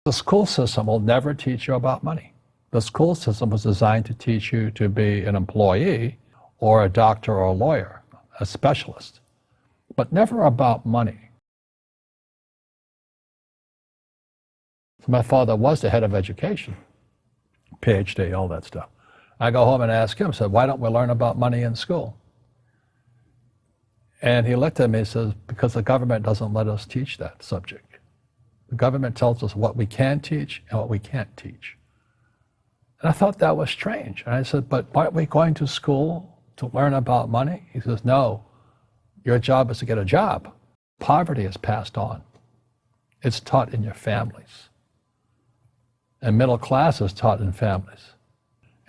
The school system will never teach you about money. The school system was designed to teach you to be an employee or a doctor or a lawyer, a specialist, but never about money. So my father was the head of education, PhD, all that stuff. I go home and ask him, said, why don't we learn about money in school? And he looked at me and says, because the government doesn't let us teach that subject. The government tells us what we can teach and what we can't teach. And I thought that was strange. And I said, but aren't we going to school to learn about money? He says, no, your job is to get a job. Poverty is passed on. It's taught in your families. And middle class is taught in families.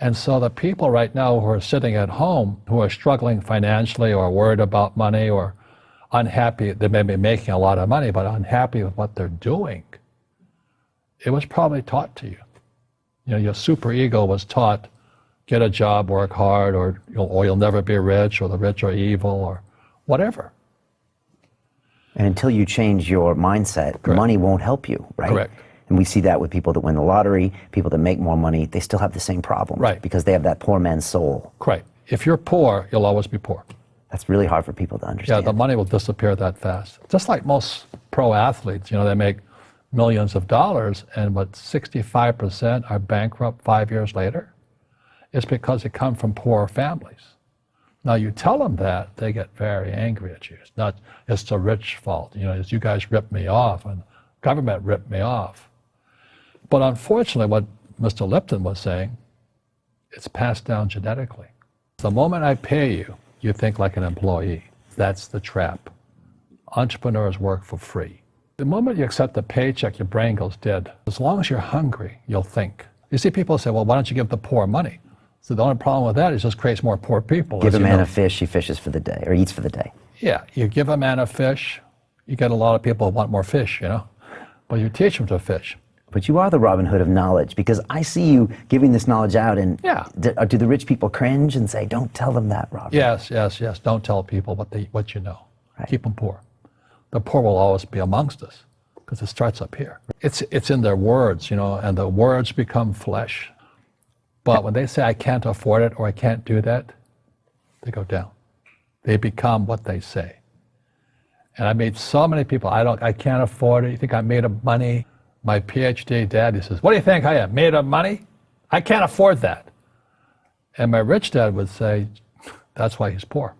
And so the people right now who are sitting at home, who are struggling financially or worried about money or unhappy, they may be making a lot of money, but unhappy with what they're doing, it was probably taught to you. You know, your superego was taught, get a job, work hard, or you'll never be rich, or the rich are evil, or whatever. And until you change your mindset, Correct. Money won't help you, right? Correct. And we see that with people that win the lottery, people that make more money, they still have the same problem. Right. Because they have that poor man's soul. Correct. If you're poor, you'll always be poor. That's really hard for people to understand. Yeah, the money will disappear that fast. Just like most pro athletes, you know, they make millions of dollars, and what 65% are bankrupt 5 years later. It's because they come from poor families. Now you tell them that, they get very angry at you. It's the rich fault. You know, it's you guys ripped me off and government ripped me off. But unfortunately, what Mr. Lipton was saying, it's passed down genetically. The moment I pay you, you think like an employee. That's the trap. Entrepreneurs work for free. The moment you accept a paycheck, your brain goes dead. As long as you're hungry, you'll think. You see people say, well, why don't you give the poor money? So the only problem with that is it just creates more poor people. Give a man a fish, he fishes for the day, or eats for the day. Yeah, you give a man a fish, you get a lot of people who want more fish, you know? But you teach them to fish. But you are the Robin Hood of knowledge, because I see you giving this knowledge out, and yeah. Do the rich people cringe and say, don't tell them that, Robin? Yes. Don't tell people what you know. Right. Keep them poor. The poor will always be amongst us, because it starts up here. It's in their words, you know, and the words become flesh. But when they say, I can't afford it or I can't do that, they go down. They become what they say. And I made so many people, I can't afford it. You think I'm made of money? My PhD dad, he says, what do you think I am, made of money? I can't afford that. And my rich dad would say, that's why he's poor.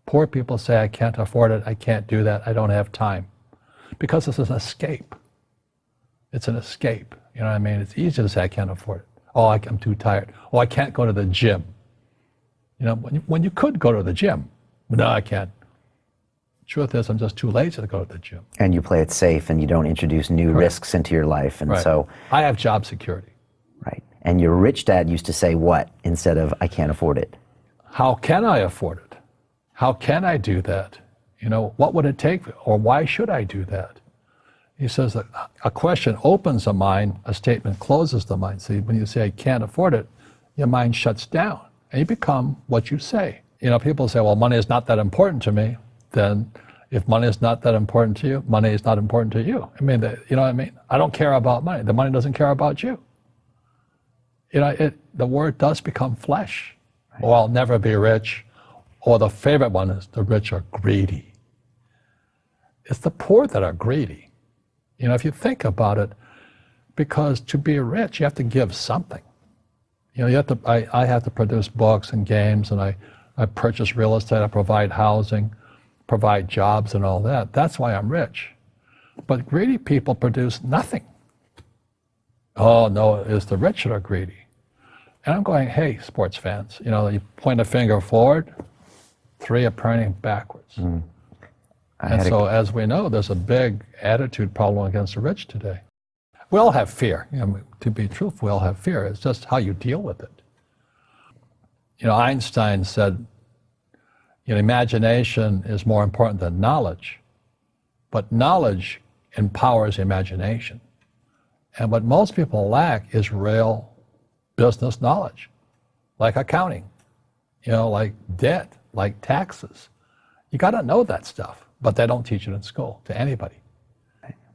Poor people say, I can't afford it, I can't do that, I don't have time. Because it's an escape. It's an escape, you know what I mean? It's easy to say, I can't afford it. Oh, I'm too tired. Oh, I can't go to the gym. You know, when you could go to the gym. No, I can't. Truth is, I'm just too lazy to go to the gym. And you play it safe, and you don't introduce new Correct. risks into your life. And right. so I have job security. Right. And your rich dad used to say what instead of, I can't afford it? How can I afford it? How can I do that? You know, what would it take, or why should I do that? He says that a question opens the mind, a statement closes the mind. See, when you say, I can't afford it, your mind shuts down, and you become what you say. You know, people say, well, money is not that important to me. Then if money is not that important to you, money is not important to you. I mean, you know what I mean? I don't care about money. The money doesn't care about you. You know, the word does become flesh. Right. Or I'll never be rich. Or the favorite one is the rich are greedy. It's the poor that are greedy. You know, if you think about it, because to be rich, you have to give something. You know, I have to produce books and games, and I purchase real estate, I provide housing, provide jobs and all that. That's why I'm rich. But greedy people produce nothing. Oh no, it's the rich that are greedy. And I'm going, hey, sports fans, you know, you point a finger forward, three are pointing backwards. Mm. And so, as we know, there's a big attitude problem against the rich today. We all have fear. You know, to be truthful, we all have fear. It's just how you deal with it. You know, Einstein said, you know, imagination is more important than knowledge, but knowledge empowers imagination. And what most people lack is real business knowledge, like accounting, you know, like debt, like taxes. You got to know that stuff. But they don't teach it in school to anybody.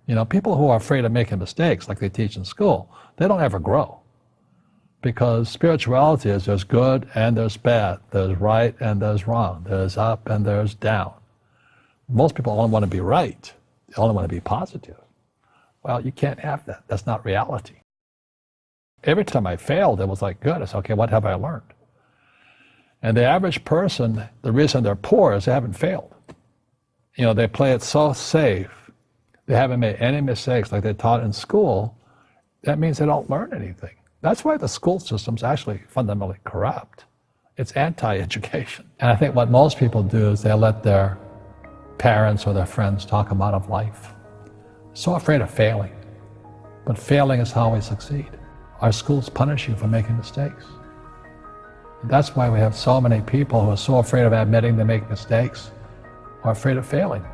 You know, people who are afraid of making mistakes, like they teach in school, they don't ever grow. Because spirituality is there's good and there's bad, there's right and there's wrong, there's up and there's down. Most people only want to be right. They only want to be positive. Well, you can't have that. That's not reality. Every time I failed, it was like, good. I said, okay, what have I learned? And the average person, the reason they're poor is they haven't failed. You know, they play it so safe. They haven't made any mistakes like they taught in school. That means they don't learn anything. That's why the school system's actually fundamentally corrupt. It's anti-education. And I think what most people do is they let their parents or their friends talk them out of life. So afraid of failing. But failing is how we succeed. Our schools punish you for making mistakes. And that's why we have so many people who are so afraid of admitting they make mistakes or afraid of failing.